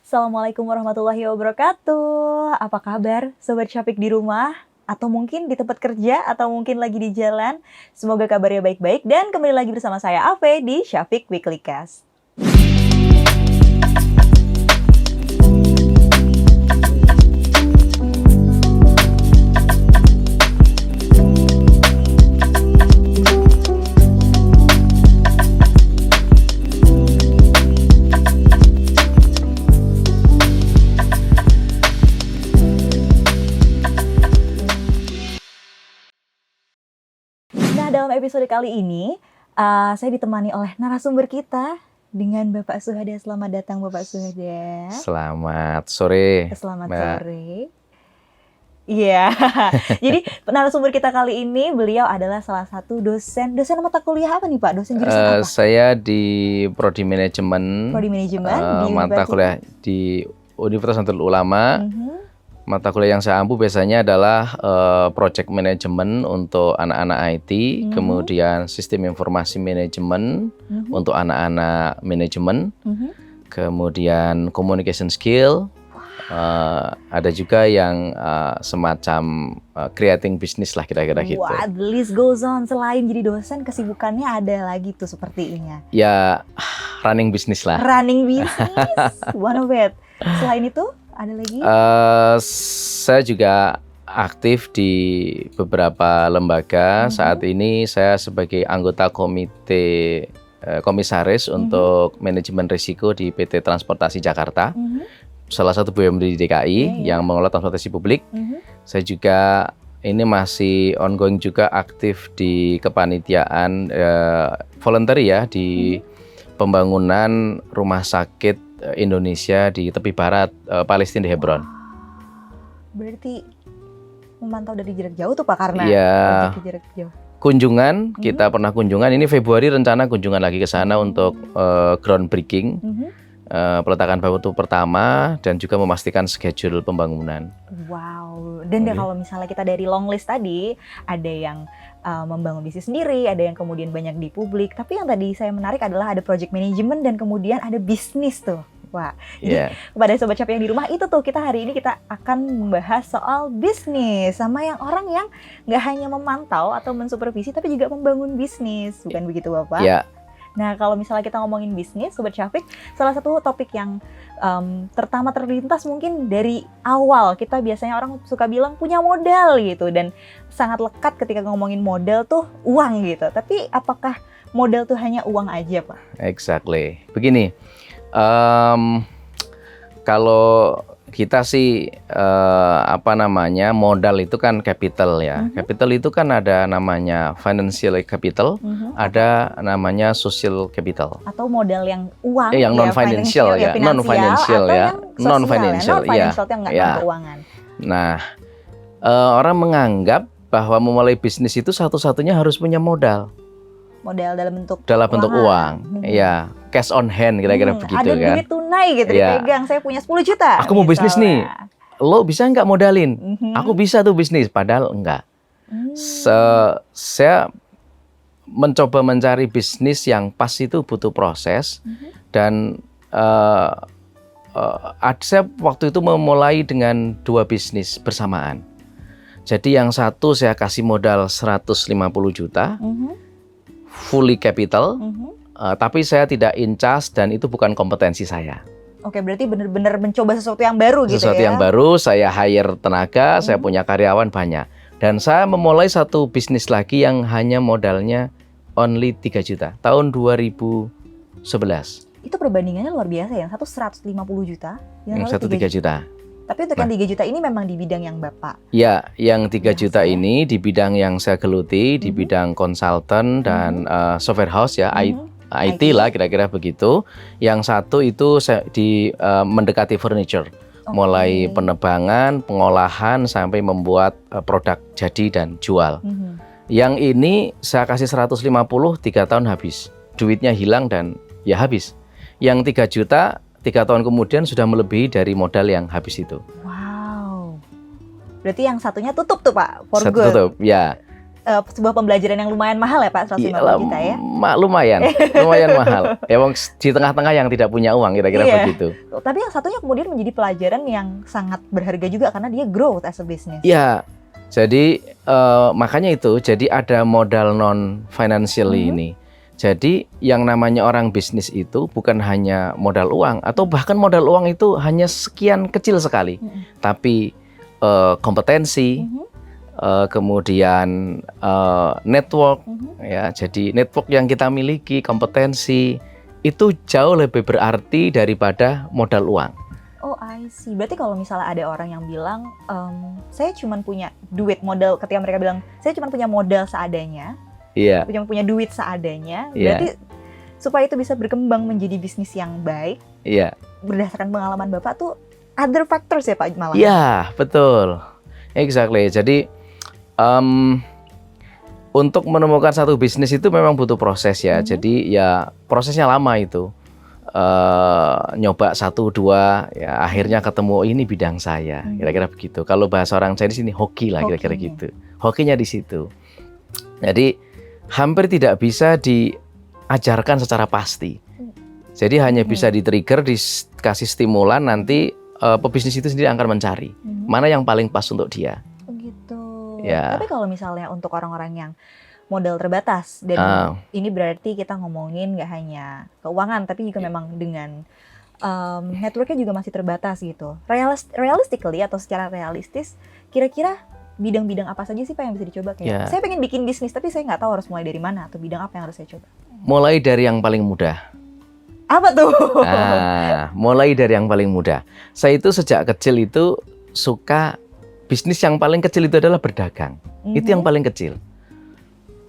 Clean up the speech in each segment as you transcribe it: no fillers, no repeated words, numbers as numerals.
Assalamualaikum warahmatullahi wabarakatuh. Apa kabar Sobat Syafiq di rumah? Atau mungkin di tempat kerja, atau mungkin lagi di jalan. Semoga kabarnya baik-baik dan kembali lagi bersama saya Ave di Syafiq Weekly Cast. Dalam episode kali ini, saya ditemani oleh narasumber kita dengan Bapak Suhada. Selamat datang Bapak Suhada. Selamat sore. Selamat sore. Iya, jadi narasumber kita kali ini beliau adalah salah satu dosen mata kuliah apa nih Pak? Dosen jurusan apa? Saya di Prodi Manajemen. Prodi Manajemen di mata kuliah di Universitas Nahdlatul Ulama. Mata kuliah yang saya ampu biasanya adalah project management untuk anak-anak IT, kemudian sistem informasi manajemen untuk anak-anak manajemen, kemudian communication skill, ada juga yang semacam creating business lah kira-kira gitu. Wah, the list goes on. Selain jadi dosen, kesibukannya ada lagi tuh sepertinya. Ya, running business lah. Running business, one of it. Selain itu? Ada lagi? Saya juga aktif di beberapa lembaga. Saat ini saya sebagai anggota komite komisaris untuk manajemen risiko di PT Transportasi Jakarta. Salah satu BUMD di DKI yang mengelola transportasi publik. Saya juga ini masih ongoing juga aktif di kepanitiaan voluntary ya di pembangunan rumah sakit Indonesia di tepi barat Palestina di Hebron. Berarti memantau dari jarak jauh tuh Pak, karena jarak jauh. Kunjungan, kita pernah kunjungan, ini Februari rencana kunjungan lagi ke sana untuk groundbreaking, peletakan batu pertama dan juga memastikan schedule pembangunan. Wow, dan kalau misalnya kita dari long list tadi, ada yang membangun bisnis sendiri, ada yang kemudian banyak di publik. Tapi yang tadi saya menarik adalah ada project management dan kemudian ada bisnis tuh. Wah, jadi kepada Sobat Syafiq yang di rumah itu tuh hari ini kita akan membahas soal bisnis sama yang orang yang nggak hanya memantau atau mensupervisi tapi juga membangun bisnis, bukan begitu Bapak? Iya. Nah, kalau misalnya kita ngomongin bisnis, Sobat Syafiq, salah satu topik yang pertama terlintas mungkin dari awal, kita biasanya orang suka bilang punya modal gitu, dan sangat lekat ketika ngomongin modal tuh uang gitu. Tapi apakah modal tuh hanya uang aja Pak? Exactly. Begini, kalau kita sih modal itu kan capital ya. Capital itu kan ada namanya financial capital, ada namanya social capital. Atau modal yang uang yang non financial ya, non financial ya, non financial ya. Yang nggak keuangan. Nah, orang menganggap bahwa memulai bisnis itu satu-satunya harus punya modal. Modal dalam bentuk uang. Ya, cash on hand kira-kira begitu ada kan. Ada duit tunai gitu dipegang, saya punya 10 juta. Aku mau bisnis nih. Lo bisa nggak modalin? Aku bisa tuh bisnis, padahal enggak. Saya mencoba mencari bisnis yang pas itu butuh proses. Dan saya waktu itu memulai dengan 2 bisnis bersamaan. Jadi yang satu saya kasih modal 150 juta. Fully capital, tapi saya tidak in charge dan itu bukan kompetensi saya. Oke, berarti benar-benar mencoba sesuatu yang baru gitu ya? Sesuatu yang baru, saya hire tenaga, saya punya karyawan banyak. Dan saya memulai satu bisnis lagi yang hanya modalnya only 3 juta, tahun 2011. Itu perbandingannya luar biasa ya, satu 150 juta, yang satu 3 juta. Tapi untuk yang 3 juta ini memang di bidang yang Bapak? Ya, yang 3 juta ini di bidang yang saya geluti, di bidang konsultan dan software house ya, IT lah kira-kira begitu. Yang satu itu mendekati furniture, mulai penebangan, pengolahan, sampai membuat produk jadi dan jual. Yang ini saya kasih 150, 3 tahun habis. Duitnya hilang dan ya habis. Yang 3 juta, 3 tahun kemudian sudah melebihi dari modal yang habis itu. Wow. Berarti yang satunya tutup tuh Pak, for good. Tutup, ya. sebuah pembelajaran yang lumayan mahal ya Pak, 150 Iyalah, juta ya. lumayan mahal. Ya wong di tengah-tengah yang tidak punya uang kira-kira Iya. begitu. Tapi yang satunya kemudian menjadi pelajaran yang sangat berharga juga karena dia growth as a business. Iya. Jadi makanya itu jadi ada modal non financial ini. Jadi yang namanya orang bisnis itu bukan hanya modal uang atau bahkan modal uang itu hanya sekian kecil sekali. Tapi kompetensi, kemudian network, ya. Jadi network yang kita miliki, kompetensi itu jauh lebih berarti daripada modal uang. Oh, I see. Berarti kalau misalnya ada orang yang bilang, saya cuma punya duit modal, ketika mereka bilang saya cuma punya modal seadanya, Iya. cuma punya duit seadanya, Iya. berarti supaya itu bisa berkembang menjadi bisnis yang baik, Iya. berdasarkan pengalaman Bapak tuh other factors ya Pak malah. Iya, betul. Exactly. Jadi untuk menemukan satu bisnis itu memang butuh proses ya. Jadi ya prosesnya lama itu. Nyoba 1, 2, ya akhirnya ketemu ini bidang saya. Kira-kira begitu. Kalau bahasa orang Chinese ini hoki lah kira-kira gitu. Hokinya di situ. Jadi hampir tidak bisa diajarkan secara pasti. Jadi hanya bisa di-trigger, dikasih stimulan, nanti pebisnis itu sendiri akan mencari mana yang paling pas untuk dia. Begitu. Ya. Tapi kalau misalnya untuk orang-orang yang modal terbatas dan ini berarti kita ngomongin nggak hanya keuangan tapi juga memang dengan networknya juga masih terbatas gitu. Realistically atau secara realistis, kira-kira bidang-bidang apa saja sih Pak yang bisa dicoba? Kayak saya pengen bikin bisnis tapi saya nggak tahu harus mulai dari mana atau bidang apa yang harus saya coba. Mulai dari yang paling mudah. Apa tuh? Mulai dari yang paling mudah. Saya itu sejak kecil itu suka bisnis yang paling kecil itu adalah berdagang. Itu yang paling kecil.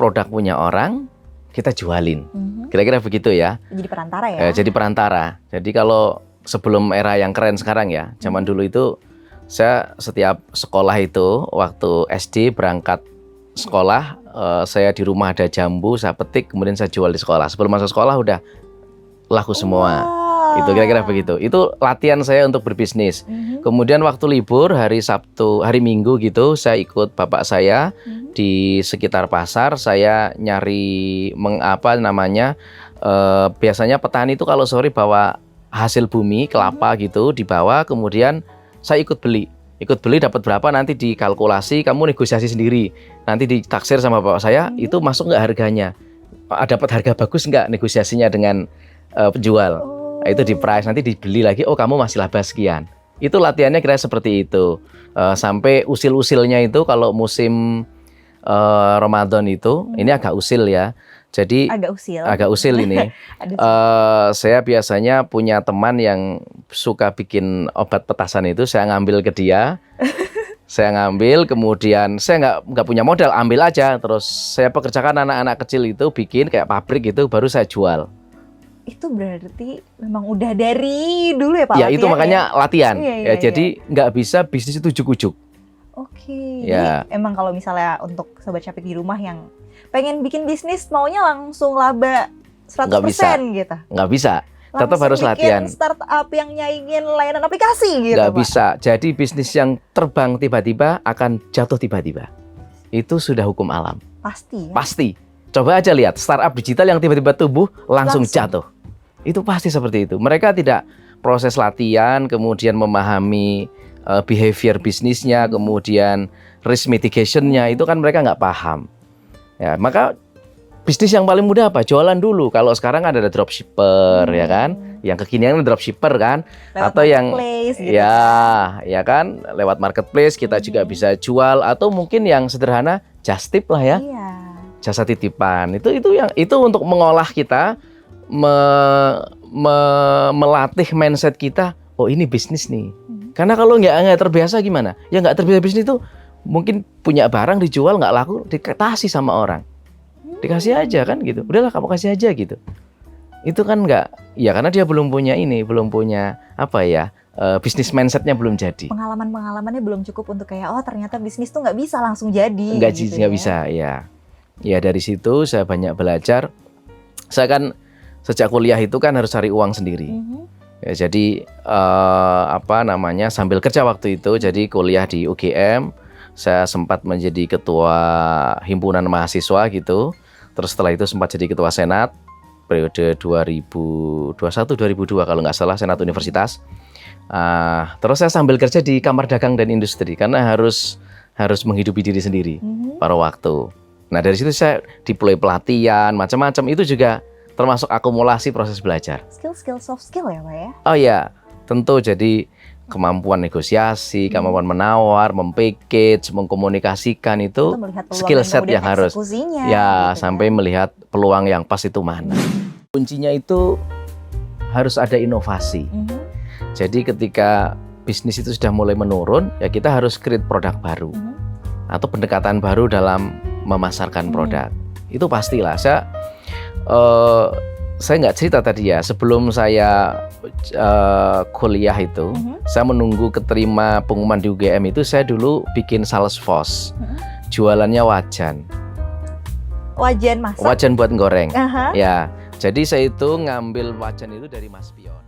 Produk punya orang, kita jualin. Kira-kira begitu ya. Jadi perantara ya? Jadi perantara. Jadi kalau sebelum era yang keren sekarang ya, zaman dulu itu saya setiap sekolah itu, waktu SD berangkat sekolah, saya di rumah ada jambu, saya petik, kemudian saya jual di sekolah. Sebelum masuk sekolah udah laku semua. Itu kira-kira begitu. Itu latihan saya untuk berbisnis. Kemudian waktu libur hari Sabtu, hari Minggu gitu, saya ikut bapak saya di sekitar pasar. Saya nyari biasanya petani itu kalau sore bawa hasil bumi kelapa gitu dibawa, kemudian saya ikut beli dapat berapa nanti dikalkulasi, kamu negosiasi sendiri. Nanti ditaksir sama bapak saya, itu masuk nggak harganya? Dapat harga bagus nggak negosiasinya dengan penjual? Itu di price, nanti dibeli lagi, oh kamu masih laba sekian. Itu latihannya kira seperti itu. Sampai usil-usilnya itu kalau musim Ramadan itu, ini agak usil ya. Jadi agak usil ini. Saya biasanya punya teman yang suka bikin obat petasan itu, saya ngambil ke dia. Saya ngambil, kemudian saya nggak punya modal, ambil aja. Terus saya pekerjakan anak-anak kecil itu, bikin kayak pabrik gitu, baru saya jual. Itu berarti memang udah dari dulu ya Pak? Ya itu makanya latihan. Iya. Jadi nggak bisa bisnis itu ujuk-ujuk. Oke. Ya. Jadi emang kalau misalnya untuk Sobat Capit di rumah yang pengen bikin bisnis maunya langsung laba 100% gitu. Nggak bisa. Tetap harus latihan. Bikin startup yang nyaingin layanan aplikasi gitu Nggak Pak? bisa. Jadi bisnis yang terbang tiba-tiba akan jatuh tiba-tiba. Itu sudah hukum alam. Pasti ya? Pasti. Coba aja lihat startup digital yang tiba-tiba tumbuh langsung jatuh. Itu pasti seperti itu. Mereka tidak proses latihan, kemudian memahami behavior bisnisnya, kemudian risk mitigation-nya, itu kan mereka nggak paham. Ya, maka bisnis yang paling mudah apa? Jualan dulu. Kalau sekarang ada dropshipper, ya kan? Yang kekinian dropshipper kan? Lewat atau yang gitu. ya kan, lewat marketplace kita juga bisa jual, atau mungkin yang sederhana just tip lah ya. Iya. Jasa titipan. Itu untuk mengolah kita, melatih mindset kita. Oh, ini bisnis nih. Karena kalau nggak terbiasa gimana? Ya nggak terbiasa bisnis itu mungkin punya barang dijual nggak laku, dikasih sama orang. Dikasih aja kan gitu. Udahlah kamu kasih aja gitu. Itu kan nggak, ya karena dia belum punya bisnis mindsetnya belum jadi. Pengalamannya belum cukup untuk kayak, oh ternyata bisnis tuh nggak bisa langsung jadi. Nggak bisa, ya. Ya dari situ saya banyak belajar. Saya kan sejak kuliah itu kan harus cari uang sendiri. Ya, jadi sambil kerja waktu itu, jadi kuliah di UGM, Saya sempat menjadi ketua himpunan mahasiswa gitu. Terus setelah itu sempat jadi ketua senat periode 2021-2002 kalau nggak salah, senat universitas. Terus saya sambil kerja di Kamar Dagang dan Industri karena harus menghidupi diri sendiri pada waktu. Nah dari situ saya deploy pelatihan macam-macam, itu juga termasuk akumulasi proses belajar. Skill soft skill ya Pak ya? Oh ya, tentu. Jadi kemampuan negosiasi, kemampuan menawar, mempackage, mengkomunikasikan itu skill set yang harus ya gitu sampai melihat peluang yang pas itu mana. Kuncinya itu harus ada inovasi. Jadi ketika bisnis itu sudah mulai menurun, ya kita harus create produk baru atau pendekatan baru dalam memasarkan produk. Itu pastilah. Saya nggak cerita tadi ya, sebelum saya kuliah itu, saya menunggu keterima pengumuman di UGM itu, saya dulu bikin Salesforce, jualannya wajan. Wajan masak? Wajan buat goreng. Ya, jadi saya itu ngambil wajan itu dari Mas Pion.